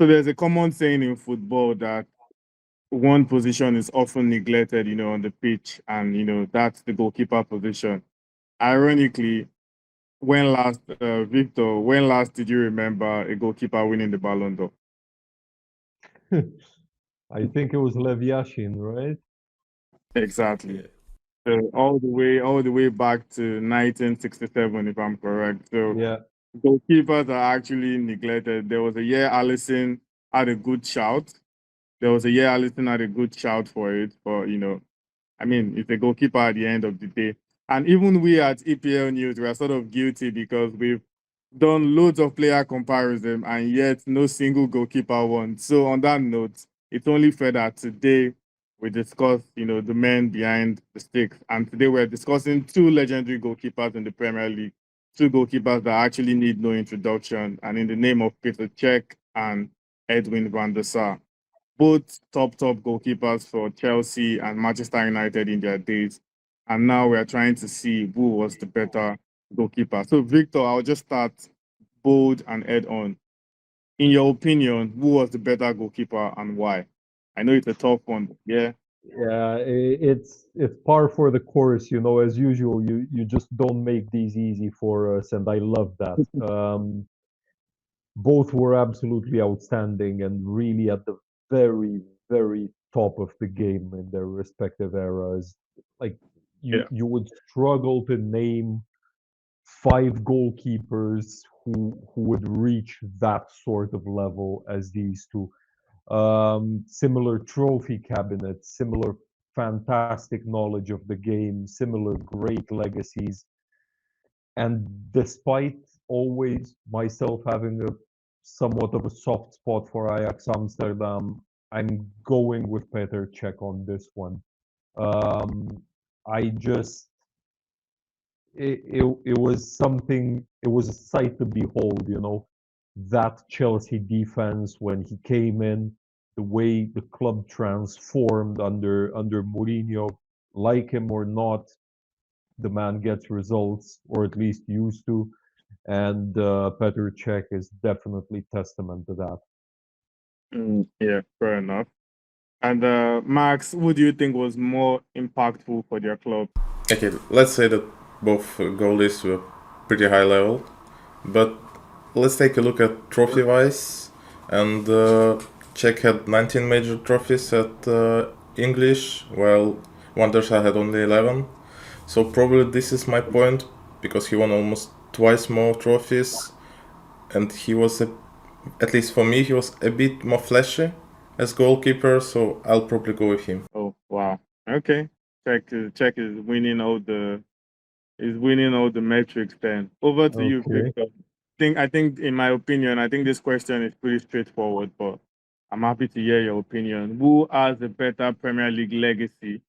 So there's a common saying in football that one position is often neglected, on the pitch, and that's the goalkeeper position. Ironically, when last did you remember a goalkeeper winning the Ballon d'Or? I think it was Lev Yashin, right? Exactly. Yeah. All the way back to 1967, if I'm correct. So Yeah. goalkeepers are actually neglected. There was a year Allison had a good shout. There was a year Allison had a good shout for it, but I mean, it's a goalkeeper at the end of the day. And even we at EPL News, we are sort of guilty because we've done loads of player comparison and yet no single goalkeeper won. So on that note, it's only fair that today we discuss, the men behind the sticks. And today we're discussing two legendary goalkeepers in the Premier League, two goalkeepers that actually need no introduction. And in the name of Petr Cech and Edwin van der Sar, both top goalkeepers for Chelsea and Manchester United in their days. And now we're trying to see who was the better goalkeeper. So, Victor, I'll just start bold and head on. In your opinion, who was the better goalkeeper and why? I know it's a tough one, but yeah. Yeah, it's par for the course, as usual. You just don't make these easy for us, and I love that. Both were absolutely outstanding and really at the very, very top of the game in their respective eras. Like you Yeah. you would struggle to name five goalkeepers who would reach that sort of level as these two. Similar trophy cabinets, similar fantastic knowledge of the game, similar great legacies. And despite always myself having a somewhat of a soft spot for Ajax Amsterdam, I'm going with Petr Cech on this one. Um, I just it was something. It was a sight to behold. That Chelsea defense when he came in, the way the club transformed under Mourinho, like him or not, the man gets results, or at least used to. And Petr Cech is definitely testament to that. Yeah, fair enough. And Max, who do you think was more impactful for their club? Okay, let's say that both goalies were pretty high level, but let's take a look at trophy wise. And Czech had 19 major trophies at English, while Van der Sar had only 11. So probably this is my point, because he won almost twice more trophies, and he was at least for me, he was a bit more flashy as goalkeeper. So I'll probably go with him. Oh, wow. Okay. Czech is winning all the metrics then. Over to you, Okay. Victor. I think in my opinion, I think this question is pretty straightforward, but I'm happy to hear your opinion. Who has a better Premier League legacy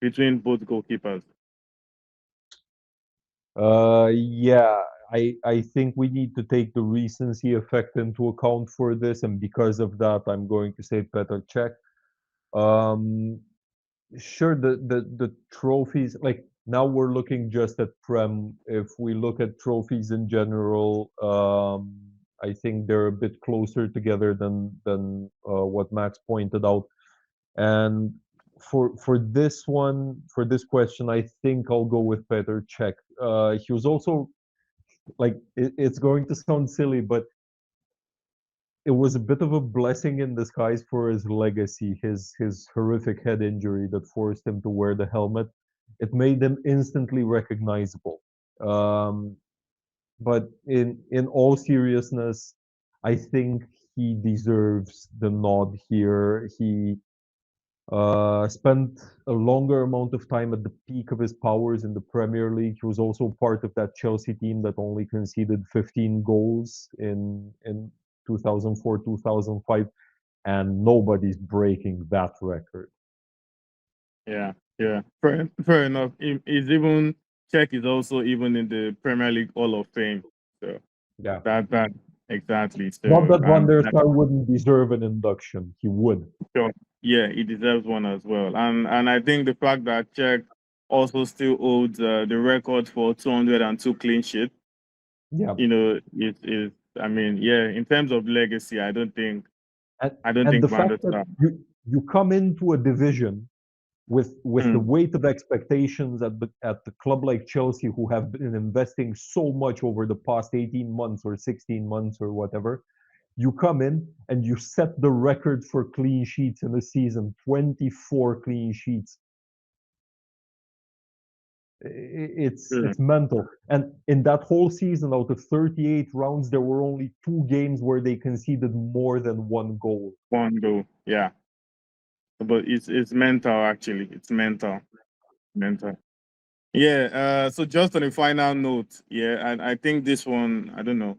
between both goalkeepers? Yeah, I think we need to take the recency effect into account for this, and because of that, I'm going to say Petr Cech. Um, sure, the trophies, like now we're looking just at Prem. If we look at trophies in general, I think they're a bit closer together than what Max pointed out. And for this one, for this question, I think I'll go with Petr Cech. He was also like it's going to sound silly, but it was a bit of a blessing in disguise for his legacy, his horrific head injury that forced him to wear the helmet. It made him instantly recognizable. Um, but in all seriousness, I think he deserves the nod here. He spent a longer amount of time at the peak of his powers in the Premier League. He was also part of that Chelsea team that only conceded 15 goals in 2004, 2005, and nobody's breaking that record. Yeah. Fair enough. Is even Czech is also even in the Premier League Hall of Fame. So Yeah. that exactly. Not So that Van der Sar wouldn't deserve an induction. He would. sure. Yeah, he deserves one as well. And I think the fact that Czech also still holds the record for 202 clean sheets, Yeah. is I mean, yeah, in terms of legacy, I don't think I don't And think the Van fact der that Sar. you come into a division with the Mm, weight of expectations at the club like Chelsea, who have been investing so much over the past 18 months or 16 months or whatever, you come in and you set the record for clean sheets in a season, 24 clean sheets. true. It's mental. And in that whole season, out of 38 rounds, there were only 2 games where they conceded more than 1 goal. One goal. Yeah. But it's mental actually. It's mental. Mental. Yeah, so just on a final note, yeah, and I think this one, I don't know.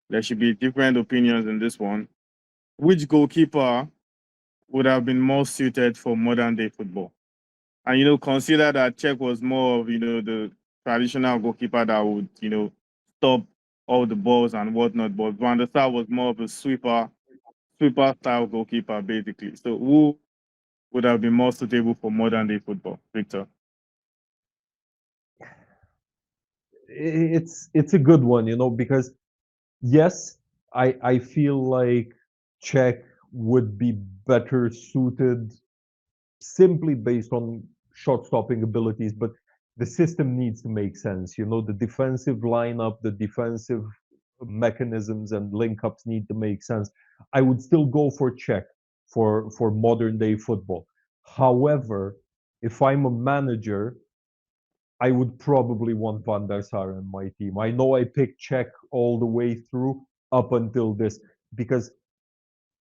There should be different opinions in this one. Which goalkeeper would have been more suited for modern day football? And consider that Czech was more of the traditional goalkeeper that would stop all the balls and whatnot, but Van der Sar was more of a sweeper style goalkeeper basically. So who would have been more suitable for modern day football, Victor? It's a good one, because yes, I feel like Czech would be better suited simply based on shot stopping abilities, but the system needs to make sense. The defensive lineup, the defensive mechanisms and link ups need to make sense. I would still go for Czech for modern day football. However, if I'm a manager, I would probably want Van der Sar in my team. I know I picked Czech all the way through up until this because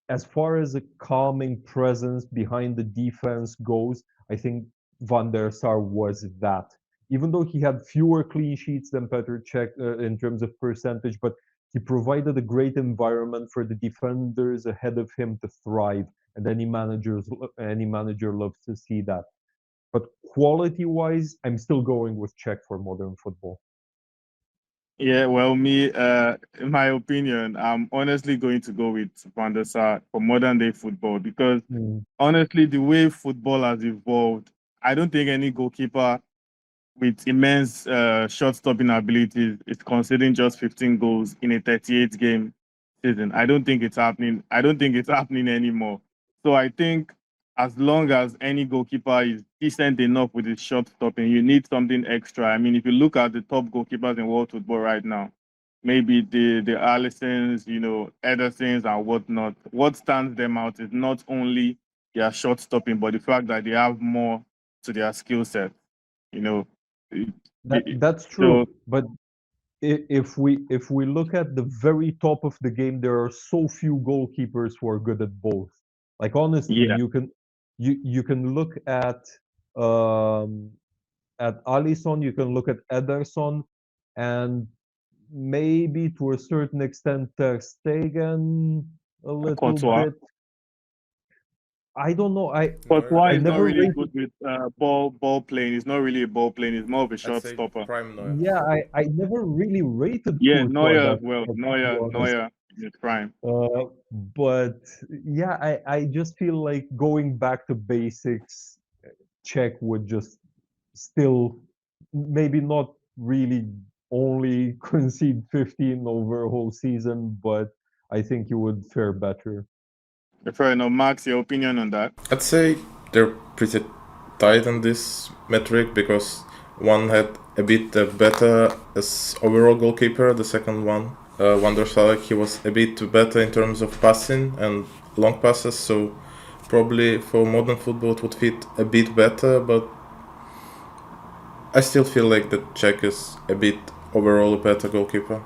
as far as a calming presence behind the defense goes, I think Van der Sar was that. Even though he had fewer clean sheets than Petr Cech in terms of percentage, but he provided a great environment for the defenders ahead of him to thrive, and any manager loves to see that. But quality-wise, I'm still going with Czech for modern football. Yeah, well, me, in my opinion, I'm honestly going to go with Van der Sar for modern day football because honestly, the way football has evolved, I don't think any goalkeeper with immense shot stopping abilities is conceding just 15 goals in a 38 game season. I don't think it's happening. I don't think it's happening anymore. So I think as long as any goalkeeper is decent enough with his shot stopping, you need something extra. I mean, if you look at the top goalkeepers in world football right now, maybe the Allisons, Edersons and whatnot, what stands them out is not only their shot stopping, but the fact that they have more to their skill set. You know, That's so true, but if we look at the very top of the game, there are so few goalkeepers who are good at both. Like honestly, yeah, you can look at Alisson, you can look at Ederson, and maybe to a certain extent Ter Stegen a little Courtois. bit. I don't know. I Neuer, Courtois I is not never maybe. really rated. good with ball playing. He's not really a ball playing. He's more of a I'd shot say stopper. prime Neuer. Yeah, I never really rated Yeah, Courtois Neuer that as well. much, to be honest. Neuer in his prime. But yeah, I just feel like going back to basics, Czech would just still maybe not really only concede 15 over a whole season, but I think you would fare better. Fair enough. Max, your opinion on that? I'd say they're pretty tight on this metric because one had a bit better as overall goalkeeper, the second one, Van der Sar, he was a bit better in terms of passing and long passes, so probably for modern football it would fit a bit better, but I still feel like that Czech is a bit overall a better goalkeeper.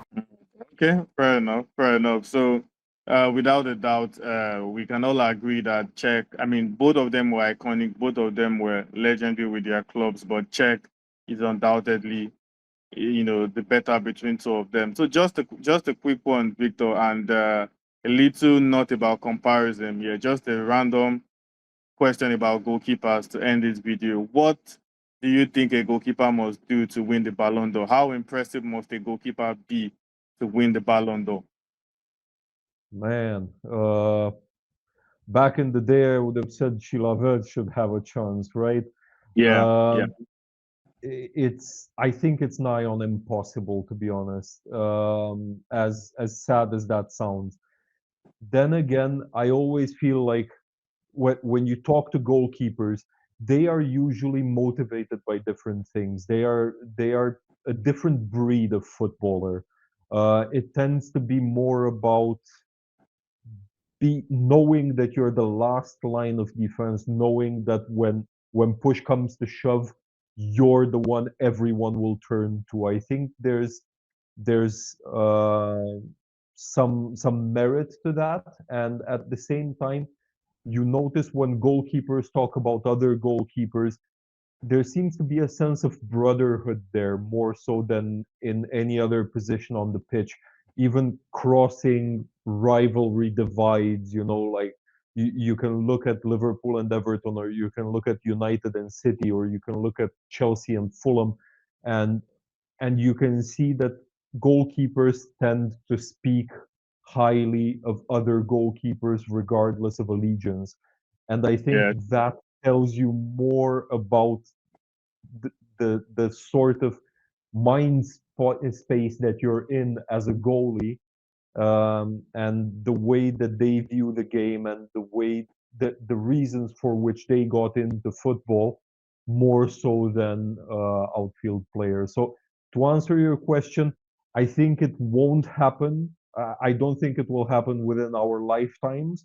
Okay, fair enough. Fair enough. So, without a doubt, we can all agree that Czech. I mean, both of them were iconic. Both of them were legendary with their clubs. But Czech is undoubtedly, the better between two of them. So just a quick one, Victor, and a little note about comparison. Yeah, just a random question about goalkeepers to end this video. What do you think a goalkeeper must do to win the Ballon d'Or? How impressive must a goalkeeper be to win the Ballon d'Or? Man, back in the day, I would have said Chilavert should have a chance, right? Yeah, yeah. Um, I think it's nigh on impossible, to be honest. As sad as that sounds, Then again, I always feel like when you talk to goalkeepers, they are usually motivated by different things. They are a different breed of footballer. It tends to be more about be knowing that you're the last line of defense, knowing that when push comes to shove, you're the one everyone will turn to. I think there's some merit to that, and at the same time, you notice when goalkeepers talk about other goalkeepers, there seems to be a sense of brotherhood there more so than in any other position on the pitch. Even crossing rivalry divides, like you can look at Liverpool and Everton, or you can look at United and City, or you can look at Chelsea and Fulham, and you can see that goalkeepers tend to speak highly of other goalkeepers regardless of allegiance. And I think Yeah, that tells you more about the sort of space that you're in as a goalie, and the way that they view the game, and the way the reasons for which they got into football, more so than outfield players. So to answer your question, I think it won't happen. I don't think it will happen within our lifetimes.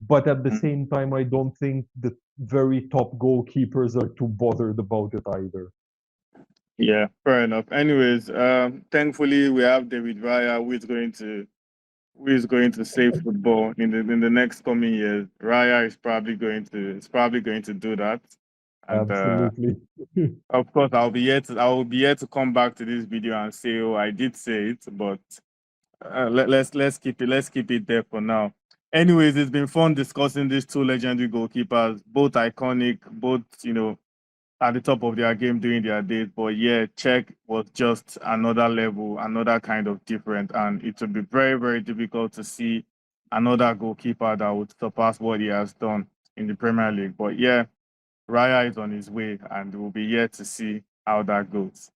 But at the mm, same time, I don't think the very top goalkeepers are too bothered about it either. yeah, fair enough. Anyways, thankfully we have David Raya who is going to save football in the next coming years. Raya is probably going to do that. And Absolutely. of course I will be here to come back to this video and say, oh, I did say it, but let's keep it there for now. Anyways, it's been fun discussing these two legendary goalkeepers, both iconic, both at the top of their game during their days. But yeah, Czech was just another level, another kind of different, and it would be very, very difficult to see another goalkeeper that would surpass what he has done in the Premier League. But yeah, Raya is on his way, and we'll be here to see how that goes.